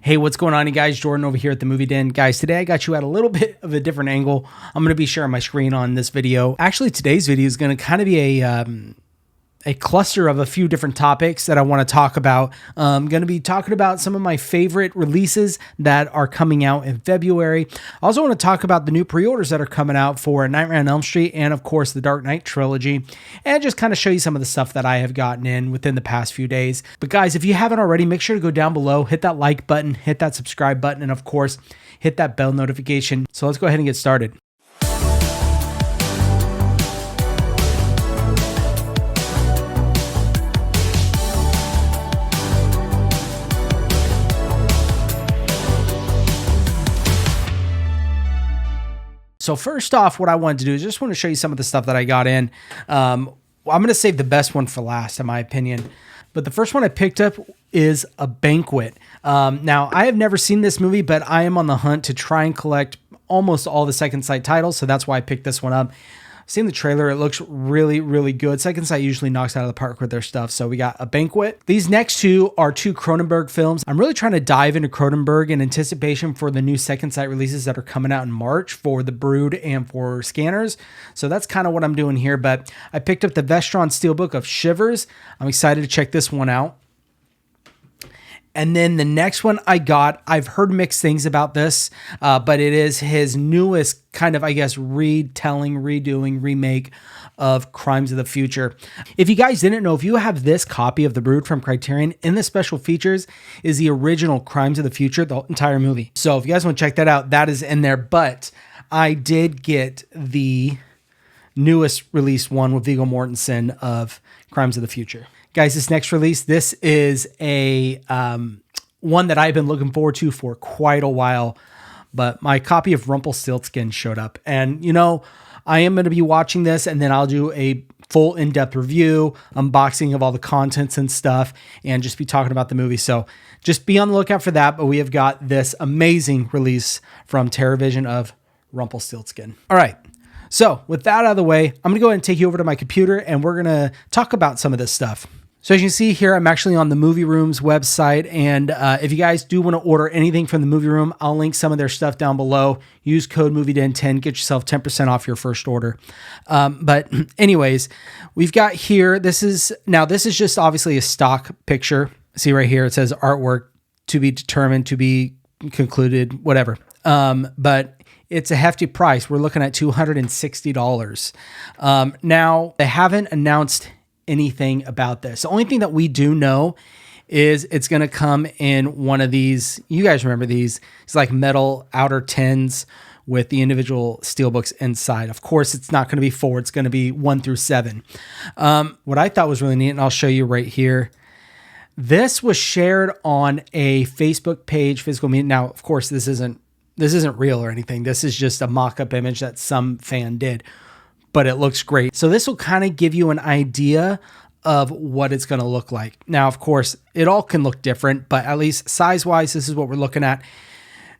Hey, what's going on, you guys? Jordan over here at the Movie Den. Guys, today I got you at a little bit of a different angle. I'm going to be sharing my screen on this video. Actually, today's video is going to kind of be a cluster of a few different topics that I want to talk about. I'm going to be talking about some of my favorite releases that are coming out in February. I also want to talk about the new pre-orders that are coming out for Nightmare on Elm Street and, of course, the Dark Knight trilogy, and just kind of show you some of the stuff that I have gotten in within the past few days. But guys, if you haven't already, make sure to go down below, hit that like button, hit that subscribe button, and of course, hit that bell notification. So let's go ahead and get started. So first off, what I wanted to do is just want to show you some of the stuff that I got in. I'm going to save the best one for last, in my opinion. But the first one I picked up is a Banquet. Now, I have never seen this movie, but I am on the hunt to try and collect almost all the Second Sight titles, so that's why I picked this one up. Seen the trailer, it looks really, really good. Second Sight usually knocks out of the park with their stuff. So we got a Banquet. These next two are two Cronenberg films. I'm really trying to dive into Cronenberg in anticipation for the new Second Sight releases that are coming out in March for The Brood and for Scanners. So that's kind of what I'm doing here. But I picked up the Vestron Steelbook of Shivers. I'm excited to check this one out. And then the next one I got, I've heard mixed things about this, but it is his newest kind of, I guess, redoing, remake of Crimes of the Future. If you guys didn't know, if you have this copy of The Brood from Criterion, in the special features is the original Crimes of the Future, the entire movie. So if you guys want to check that out, that is in there. But I did get the newest released one with Viggo Mortensen of Crimes of the Future. Guys, this next release, this is a one that I've been looking forward to for quite a while, but my copy of Rumpelstiltskin showed up. And, you know, I am going to be watching this, and then I'll do a full in-depth review, unboxing of all the contents and stuff, and just be talking about the movie. So just be on the lookout for that, but we have got this amazing release from TerrorVision of Rumpelstiltskin. All right. So with that out of the way, I'm going to go ahead and take you over to my computer, and we're going to talk about some of this stuff. So as you can see here, I'm actually on the Movie Room's website, and if you guys do want to order anything from the Movie Room, I'll link some of their stuff down below. Use code MovieDen10, get yourself 10% off your first order. But anyways, we've got here, this is just obviously a stock picture. See right here, it says artwork to be determined, to be concluded, whatever. But it's a hefty price. We're looking at $260. Now, they haven't announced anything about this. The only thing that we do know is it's going to come in one of these. You guys remember these? It's like metal outer tins with the individual steelbooks inside. Of course, it's not going to be 4. It's going to be 1 through 7. What I thought was really neat, and I'll show you right here. This was shared on a Facebook page, physical media. Now, of course, this isn't real or anything. This is just a mock-up image that some fan did, but it looks great. So this will kind of give you an idea of what it's going to look like. Now, of course, it all can look different, but at least size-wise, this is what we're looking at.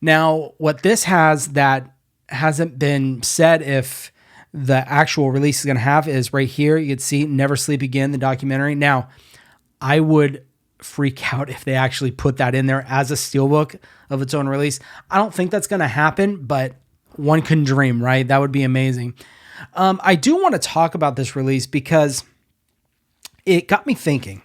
Now, what this has that hasn't been said if the actual release is going to have is right here. You can see Never Sleep Again, the documentary. Now, I would freak out if they actually put that in there as a steelbook of its own release. I don't think that's going to happen, but one can dream, right? That would be amazing. I do want to talk about this release because it got me thinking.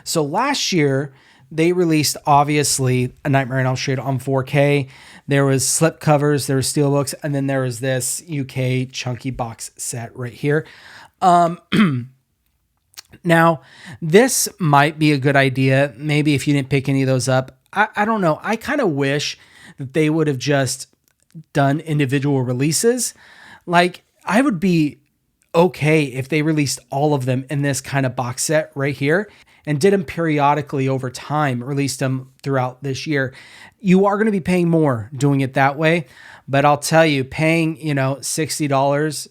So last year, they released, obviously, A Nightmare on Elm Street on 4K. There was slipcovers, there was steelbooks, and then there was this UK chunky box set right here. Now, this might be a good idea. Maybe if you didn't pick any of those up. I don't know. I kind of wish that they would have just done individual releases. Like, I would be okay if they released all of them in this kind of box set right here and did them periodically over time, released them throughout this year. You are going to be paying more doing it that way. But I'll tell you, paying, $60,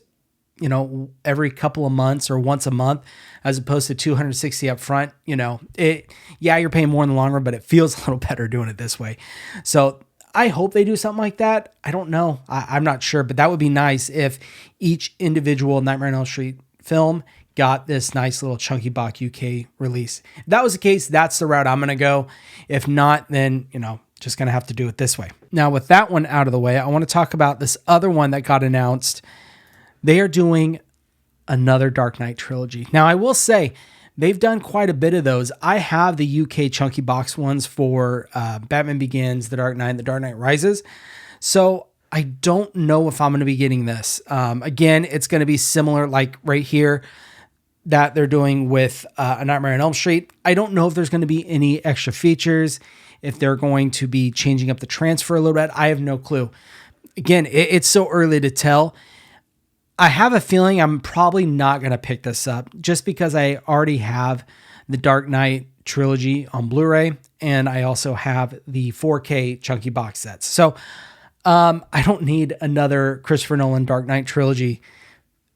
every couple of months or once a month, as opposed to $260 up front, you're paying more in the long run, but it feels a little better doing it this way. So I hope they do something like that. I don't know. I'm not sure, but that would be nice if each individual Nightmare on Elm Street film got this nice little chunky box UK release. If that was the case, that's the route I'm going to go. If not, then, Just going to have to do it this way. Now, with that one out of the way, I want to talk about this other one that got announced. They are doing another Dark Knight trilogy. Now, I will say they've done quite a bit of those. I have the UK chunky box ones for Batman Begins, The Dark Knight, and The Dark Knight Rises. So I don't know if I'm going to be getting this. Again, it's going to be similar like right here that they're doing with A Nightmare on Elm Street. I don't know if there's going to be any extra features, if they're going to be changing up the transfer a little bit. I have no clue. Again, it's so early to tell. I have a feeling I'm probably not going to pick this up just because I already have the Dark Knight trilogy on Blu-ray, and I also have the 4K chunky box sets. So I don't need another Christopher Nolan Dark Knight trilogy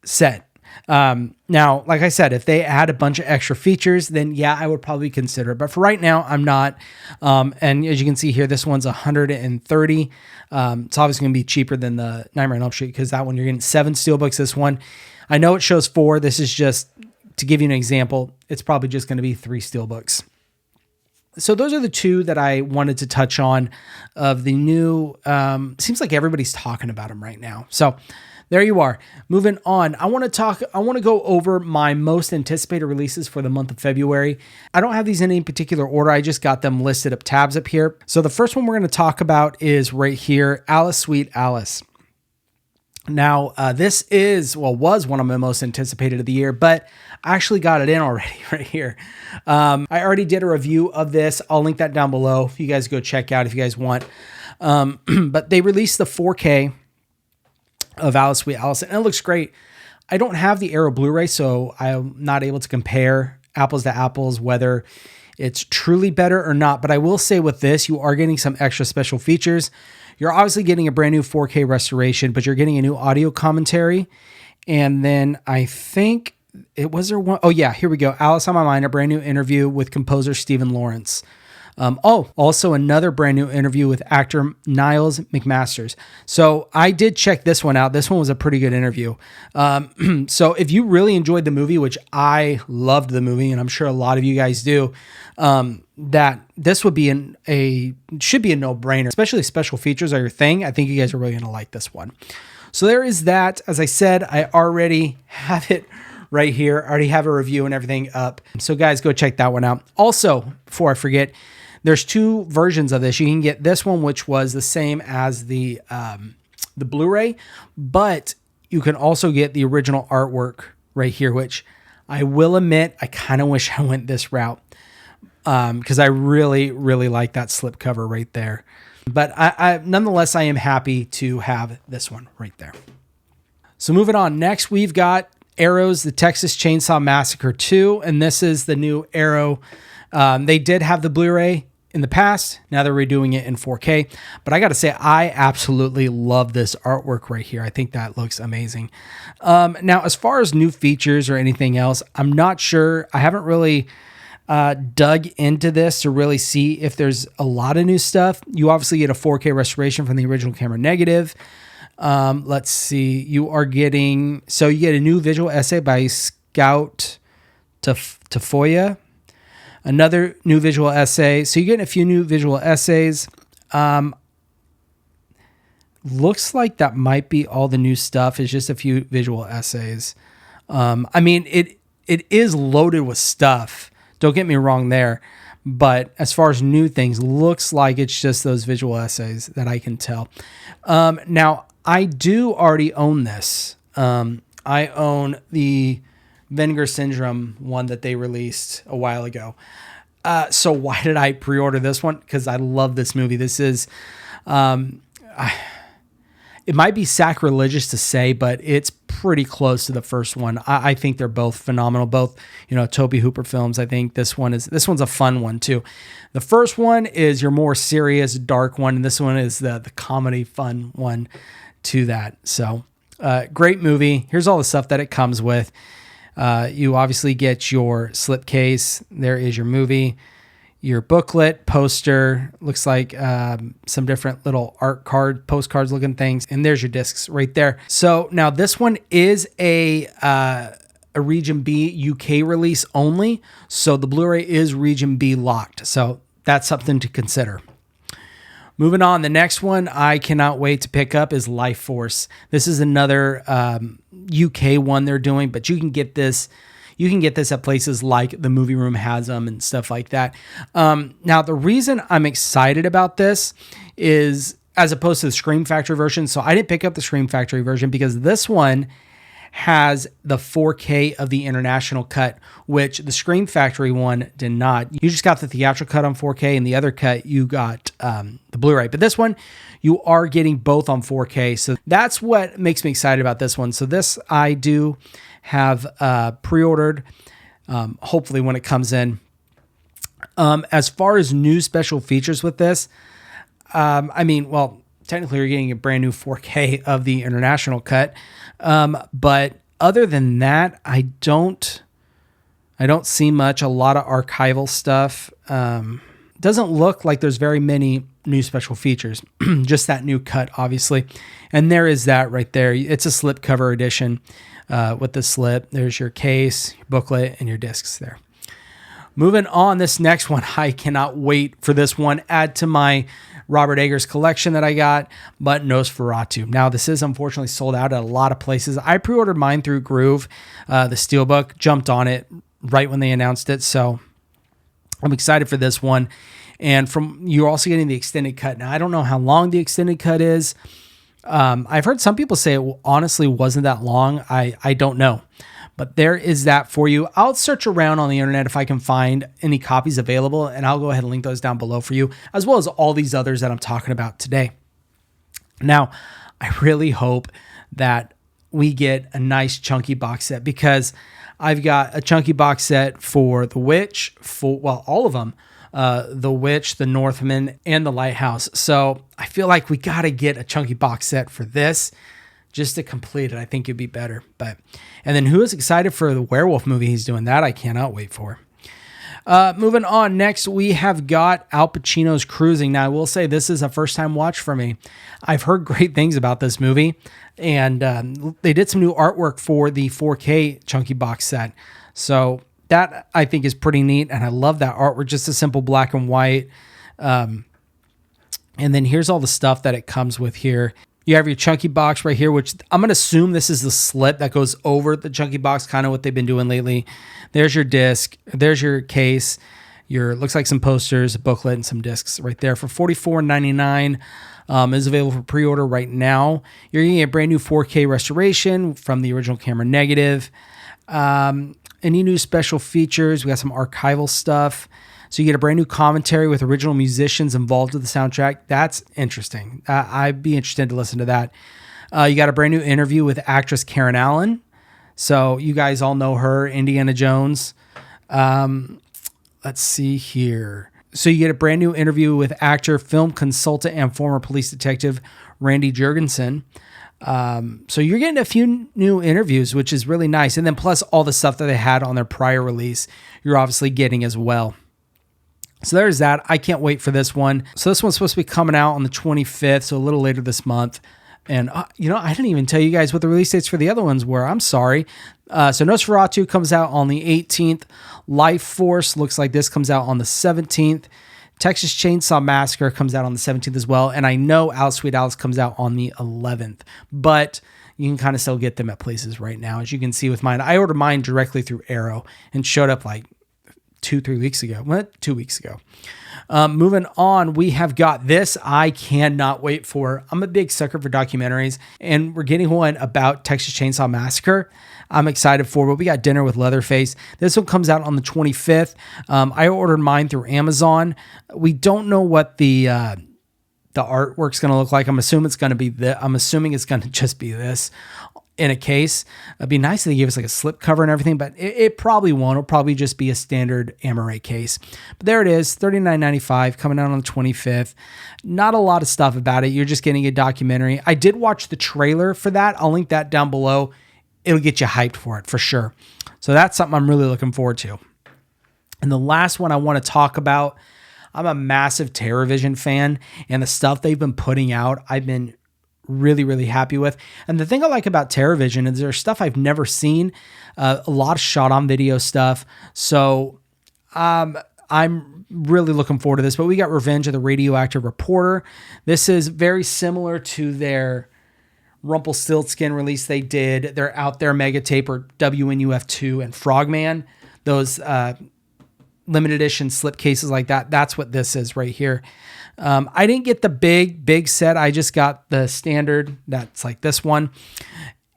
set. Now, like I said, if they add a bunch of extra features, then yeah, I would probably consider it. But for right now, I'm not. And as you can see here, this one's $130. It's obviously going to be cheaper than the Nightmare on Elm Street because that one you're getting 7 steelbooks. This one, I know it shows 4. This is just to give you an example. It's probably just going to be 3 steelbooks. So those are the two that I wanted to touch on of the new. Seems like everybody's talking about them right now. So there you are. Moving on. I want to go over my most anticipated releases for the month of February. I don't have these in any particular order. I just got them listed up tabs up here. So the first one we're going to talk about is right here, Alice Sweet Alice. Now, this was one of my most anticipated of the year, but I actually got it in already right here. I already did a review of this. I'll link that down below if you guys go check out if you guys want. But they released the 4K of Alice Sweet Alice, and it looks great. I don't have the Arrow Blu-ray, so I'm not able to compare apples to apples, whether it's truly better or not. But I will say with this, you are getting some extra special features. You're obviously getting a brand new 4K restoration, but you're getting a new audio commentary. And then I think it was there one. Oh yeah, here we go. Alice on My Mind, a brand new interview with composer Stephen Lawrence. Also another brand new interview with actor Niles McMasters. So I did check this one out. This one was a pretty good interview. So if you really enjoyed the movie, which I loved the movie, and I'm sure a lot of you guys do, that this would be should be a no-brainer, especially special features are your thing. I think you guys are really going to like this one. So there is that. As I said, I already have it right here. I already have a review and everything up. So guys, go check that one out. Also, before I forget, there's 2 versions of this. You can get this one, which was the same as the Blu-ray, but you can also get the original artwork right here, which I will admit, I kind of wish I went this route because I really, really like that slipcover right there. But nonetheless, I am happy to have this one right there. So moving on. Next, we've got Arrow's The Texas Chainsaw Massacre 2, and this is the new Arrow. They did have the Blu-ray in the past. Now they're redoing it in 4K. But I got to say, I absolutely love this artwork right here. I think that looks amazing. Now, as far as new features or anything else, I'm not sure. I haven't really dug into this to really see if there's a lot of new stuff. You obviously get a 4K restoration from the original camera negative. Let's see. You get a new visual essay by Scout Tafoya. Another new visual essay. So you're getting a few new visual essays. Looks like that might be all the new stuff. It's just a few visual essays. I mean, it is loaded with stuff. Don't get me wrong there. But as far as new things, looks like it's just those visual essays that I can tell. Now, I do already own this. I own the Vinegar Syndrome one that they released a while ago. So why did I pre-order this one? Because I love this movie. This is, it might be sacrilegious to say, but it's pretty close to the first one. I think they're both phenomenal. Both, Tobe Hooper films. I think this one's a fun one too. The first one is your more serious, dark one, and this one is the comedy fun one to that. So, great movie. Here's all the stuff that it comes with. You obviously get your slipcase. There is your movie, your booklet, poster, looks like some different little postcards looking things. And there's your discs right there. So now this one is a Region B UK release only. So the Blu-ray is Region B locked. So that's something to consider. Moving on, the next one I cannot wait to pick up is Lifeforce. This is another UK one they're doing, but you can get this. You can get this at places like the Movie Room has them and stuff like that. Now, the reason I'm excited about this is as opposed to the Scream Factory version. So I didn't pick up the Scream Factory version because this one has the 4K of the international cut, which the Scream Factory one did not. You just got the theatrical cut on 4K, and the other cut you got the Blu-ray. But this one, you are getting both on 4K. So that's what makes me excited about this one. So this I do have pre-ordered, hopefully when it comes in. As far as new special features with this, I mean, well, technically you're getting a brand new 4K of the international cut. But other than that, I don't see much. A lot of archival stuff. Doesn't look like there's very many new special features. Just that new cut, obviously. And there is that right there. It's a slipcover edition with the slip. There's your case, your booklet, and your discs there. Moving on, this next one, I cannot wait for this one. Add to my Robert Eggers collection that I got, but Nosferatu. Now, this is unfortunately sold out at a lot of places. I pre-ordered mine through Groove, the Steelbook, jumped on it right when they announced it, so I'm excited for this one. And you're also getting the extended cut. Now, I don't know how long the extended cut is. I've heard some people say it honestly wasn't that long. I don't know. But there is that for you. I'll search around on the internet if I can find any copies available, and I'll go ahead and link those down below for you, as well as all these others that I'm talking about today. Now, I really hope that we get a nice chunky box set, because I've got a chunky box set for The Witch, all of them, The Witch, The Northman, and The Lighthouse. So I feel like we got to get a chunky box set for this just to complete it. I think it'd be better. And then who is excited for the werewolf movie he's doing? That I cannot wait for. Moving on, next we have got Al Pacino's Cruising. Now, I will say this is a first-time watch for me. I've heard great things about this movie, and they did some new artwork for the 4K chunky box set. So that I think is pretty neat, and I love that artwork, just a simple black and white. And then here's all the stuff that it comes with here. You have your chunky box right here, which I'm going to assume this is the slip that goes over the chunky box, kind of what they've been doing lately. There's your disc. There's your case. Looks like some posters, a booklet, and some discs right there for $44.99. Is available for pre-order right now. You're getting a brand new 4K restoration from the original camera negative. Any new special features? We got some archival stuff. So you get a brand new commentary with original musicians involved with the soundtrack. That's interesting. I'd be interested to listen to that. You got a brand new interview with actress Karen Allen. So you guys all know her, Indiana Jones. Let's see here. So you get a brand new interview with actor, film consultant, and former police detective Randy Jurgensen. So you're getting a few new interviews, which is really nice. And then plus all the stuff that they had on their prior release, you're obviously getting as well. So there's that. I can't wait for this one. So this one's supposed to be coming out on the 25th, so a little later this month. And, I didn't even tell you guys what the release dates for the other ones were. I'm sorry. So Nosferatu comes out on the 18th. Lifeforce looks like this comes out on the 17th. Texas Chainsaw Massacre comes out on the 17th as well. And I know Alice Sweet Alice comes out on the 11th. But you can kind of still get them at places right now. As you can see with mine, I ordered mine directly through Arrow and showed up like 2 weeks ago. Moving on, we have got this I cannot wait for. I'm a big sucker for documentaries, and we're getting one about Texas Chainsaw Massacre. I'm excited for, but we got Dinner with Leatherface. This one comes out on the 25th. I ordered mine through Amazon. We don't know what the artwork's going to look like. I'm assuming it's going to just be this in a case. It'd be nice if they gave us like a slip cover and everything, but it probably won't. It'll probably just be a standard Amaray case. But there it is, $39.95, coming out on the 25th. Not a lot of stuff about it. You're just getting a documentary. I did watch the trailer for that. I'll link that down below. It'll get you hyped for it for sure. So that's something I'm really looking forward to. And the last one I want to talk about, I'm a massive TerrorVision fan, and the stuff they've been putting out, I've been really, really happy with. And the thing I like about TerrorVision is there's stuff I've never seen, a lot of shot on video stuff. So I'm really looking forward to this. But we got Revenge of the Radioactive Reporter. This is very similar to their Rumpelstiltskin release they did. They're Out There Mega Tape, or WNUF2, and Frogman. Those limited edition slip cases like that. That's what this is right here. I didn't get the big set. I just got the standard. That's like this one.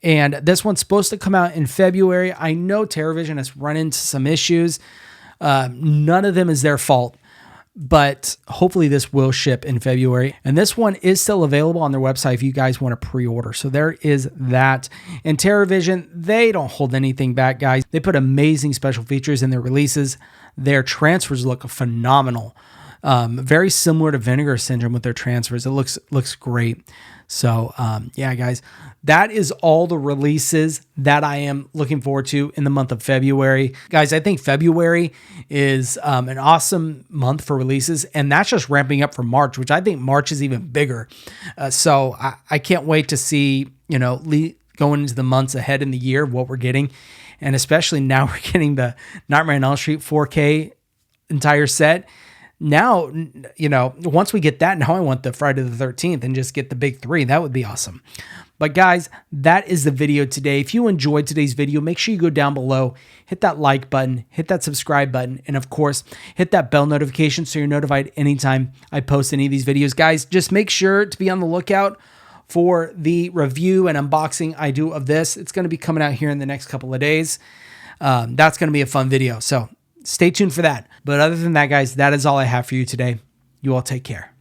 And this one's supposed to come out in February. I know TerraVision has run into some issues. None of them is their fault, but hopefully this will ship in February. And this one is still available on their website if you guys want to pre-order. So there is that. And TerraVision, they don't hold anything back, guys. They put amazing special features in their releases. Their transfers look phenomenal. Very similar to Vinegar Syndrome with their transfers. It looks great. So yeah, guys, that is all the releases that I am looking forward to in the month of February. Guys, I think February is an awesome month for releases, and that's just ramping up for March, which I think March is even bigger. So I can't wait to see, going into the months ahead in the year, what we're getting. And especially now we're getting the Nightmare on Elm Street 4K entire set. Now, once we get that, now I want the Friday the 13th and just get the big three. That would be awesome. But guys, that is the video today. If you enjoyed today's video, make sure you go down below, hit that like button, hit that subscribe button, and of course, hit that bell notification so you're notified anytime I post any of these videos. Guys, just make sure to be on the lookout for the review and unboxing I do of this. It's going to be coming out here in the next couple of days. That's going to be a fun video. So stay tuned for that. But other than that, guys, that is all I have for you today. You all take care.